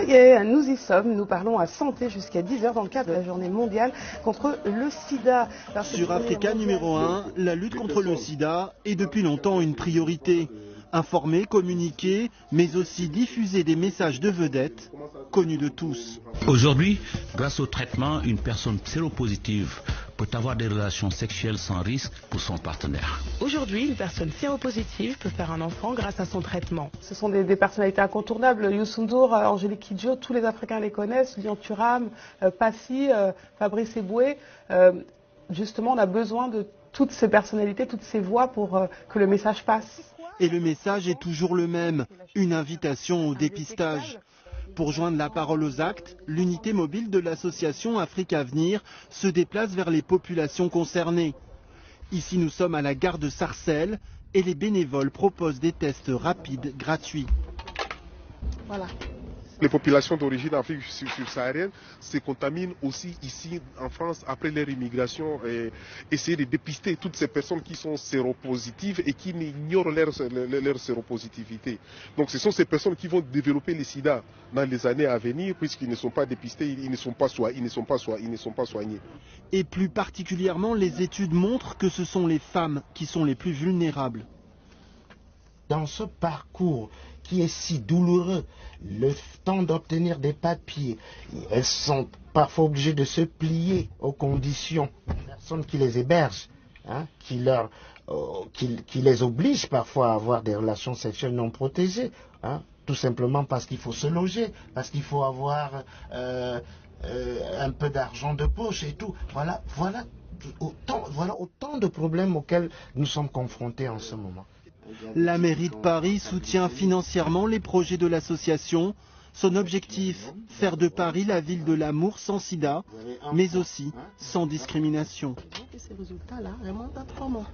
y est, nous y sommes. Nous parlons à santé jusqu'à 10h dans le cadre de la journée mondiale contre le sida. Sur Africa numéro 1, la lutte contre le sida est depuis longtemps une priorité. Informer, communiquer, mais aussi diffuser des messages de vedettes connus de tous. Aujourd'hui, grâce au traitement, une personne séropositive peut avoir des relations sexuelles sans risque pour son partenaire. Aujourd'hui, une personne séropositive peut faire un enfant grâce à son traitement. Ce sont des personnalités incontournables. Youssou N'Dour, Angélique Kidjo, tous les Africains les connaissent. Lilian Thuram, Passy, Fabrice Eboué. Justement, on a besoin de toutes ces personnalités, toutes ces voix pour que le message passe. Et le message est toujours le même, une invitation au dépistage. Pour joindre la parole aux actes, l'unité mobile de l'association Afrique Avenir se déplace vers les populations concernées. Ici, nous sommes à la gare de Sarcelles et les bénévoles proposent des tests rapides gratuits. Voilà. Les populations d'origine d'Afrique subsaharienne se contaminent aussi ici en France après leur immigration et essayer de dépister toutes ces personnes qui sont séropositives et qui ignorent leur séropositivité. Donc ce sont ces personnes qui vont développer le sida dans les années à venir puisqu'ils ne sont pas dépistés, ils ne sont pas soignés. Et plus particulièrement, les études montrent que ce sont les femmes qui sont les plus vulnérables. Dans ce parcours qui est si douloureux, le temps d'obtenir des papiers, elles sont parfois obligées de se plier aux conditions des personnes qui les hébergent, hein, qui les obligent parfois à avoir des relations sexuelles non protégées, hein, tout simplement parce qu'il faut se loger, parce qu'il faut avoir un peu d'argent de poche et tout. Voilà autant de problèmes auxquels nous sommes confrontés en ce moment. La mairie de Paris soutient financièrement les projets de l'association. Son objectif, faire de Paris la ville de l'amour sans sida, mais aussi sans discrimination. Ces résultats-là remontent à 3 mois.